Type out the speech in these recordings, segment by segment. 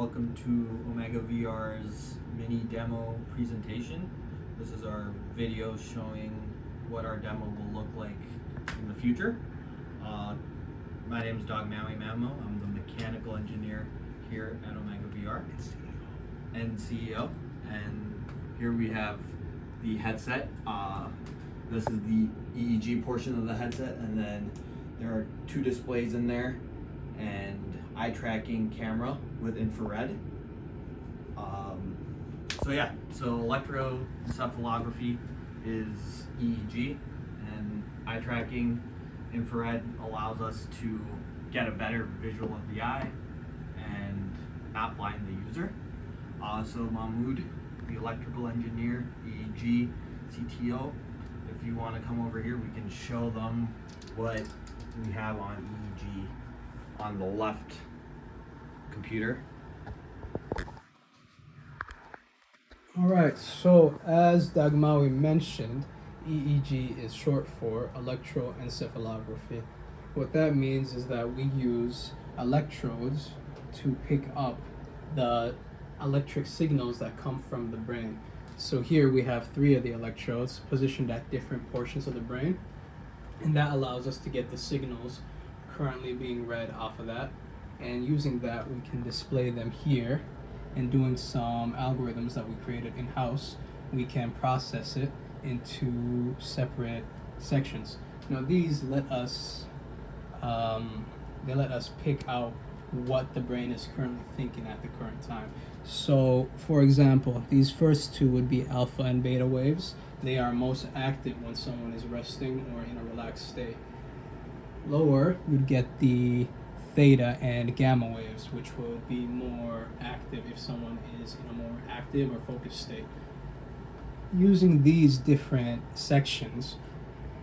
welcome to OmegaVR's mini demo presentation. This is our video showing what our demo will look like in the future. My name is Trial-MINNEDEMO. I'm the mechanical engineer here at OmegaVR and CEO. And here we have the headset. This is the EEG portion of the headset, and then there are two displays in there and eye tracking camera with infrared. So electroencephalography is EEG, and eye tracking infrared allows us to get a better visual of the eye and not blind the user. So Mahmoud, the electrical engineer, EEG CTO, if you want to come over here, we can show them what we have on EEG on the left computer. All right, so as Dagmawi mentioned, EEG is short for electroencephalography. What that means is that we use electrodes to pick up the electric signals that come from the brain. So here we have 3 of the electrodes positioned at different portions of the brain, and that allows us to get the signals currently being read off of that, and using that we can display them here, and doing some algorithms that we created in-house, we can process it into separate sections. Now these let us pick out what the brain is currently thinking at the current time. So for example, these first 2 would be alpha and beta waves. They are most active when someone is resting or in a relaxed state. Lower, you'd get the theta and gamma waves, which would be more active if someone is in a more active or focused state. Using these different sections,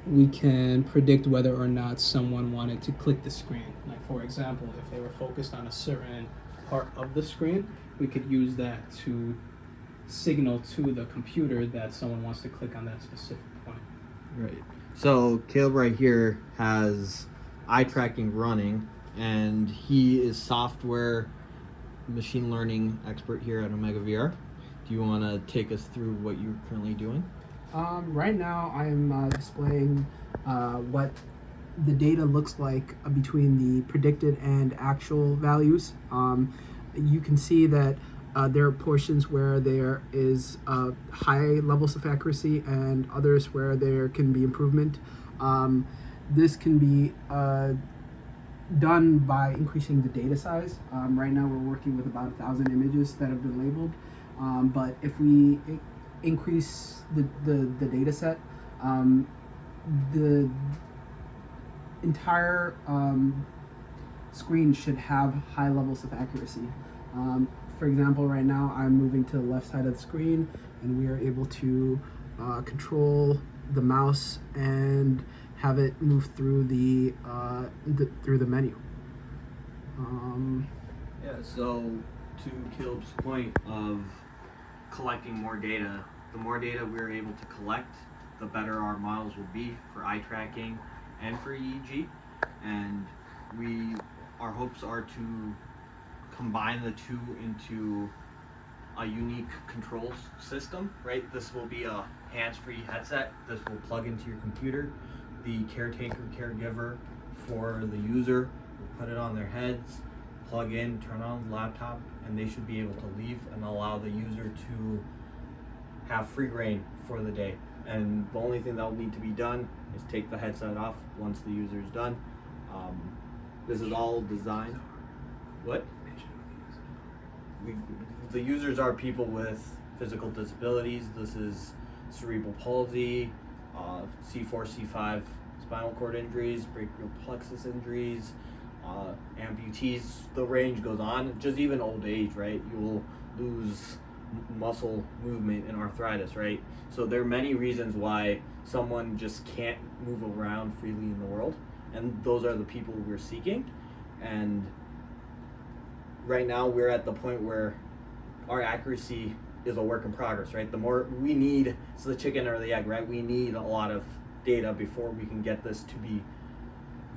we can predict whether or not someone wanted to click the screen. Like for example, if they were focused on a certain part of the screen, we could use that to signal to the computer that someone wants to click on that specific point. Right. So Caleb right here has eye tracking running, and he is software machine learning expert here at OmegaVR. Do you want to take us through what you're currently doing? Right now I'm displaying what the data looks like between the predicted and actual values. You can see that there are portions where there is high levels of accuracy and others where there can be improvement. This can be done by increasing the data size. Right now we're working with about 1,000 images that have been labeled, but if we increase the data set, the entire screen should have high levels of accuracy. For example, right now I'm moving to the left side of the screen, and we are able to control the mouse and have it move through the menu. So to Caleb's point of collecting more data, the more data we're able to collect, the better our models will be for eye tracking and for EEG. And our hopes are to combine the 2 into a unique control system, right? This will be a hands-free headset. This will plug into your computer. The caregiver for the user will put it on their heads, plug in, turn on the laptop, and they should be able to leave and allow the user to have free reign for the day. And the only thing that will need to be done is take the headset off once the user is done. This is all designed. What? The users are people with physical disabilities. This is cerebral palsy, C4, C5 spinal cord injuries, brachial plexus injuries, amputees. The range goes on. Just even old age, right? You will lose muscle movement and arthritis, right? So there are many reasons why someone just can't move around freely in the world, and those are the people we're seeking. And right now we're at the point where our accuracy is a work in progress, right? The more we need, it's the chicken or the egg, right? We need a lot of data before we can get this to be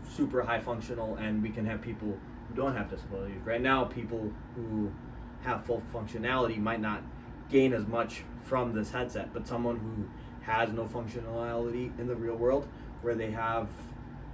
super high functional, and we can have people who don't have disabilities. Right now, people who have full functionality might not gain as much from this headset, but someone who has no functionality in the real world, where they have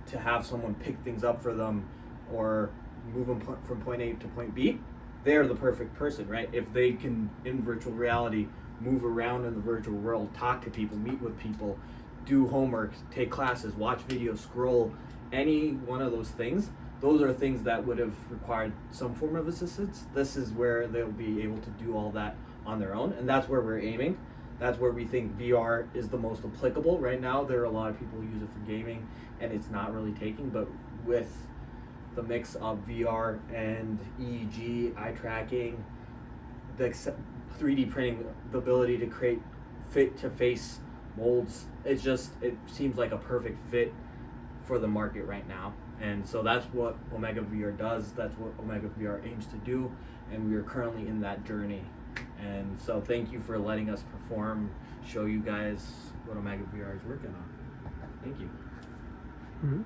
to have someone pick things up for them or move them from point A to point B, they're the perfect person, right? If they can, in virtual reality, move around in the virtual world, talk to people, meet with people, do homework, take classes, watch videos, scroll, any one of those things, those are things that would have required some form of assistance. This is where they'll be able to do all that on their own, and that's where we're aiming. That's where we think VR is the most applicable. Right now, there are a lot of people who use it for gaming, and it's not really taking, but with the mix of VR and EEG, eye tracking, the 3D printing, the ability to create fit-to-face molds, it seems like a perfect fit for the market right now. And so that's what OmegaVR does, that's what OmegaVR aims to do, and we are currently in that journey. And so thank you for letting us perform, show you guys what OmegaVR is working on. Thank you. Mm-hmm.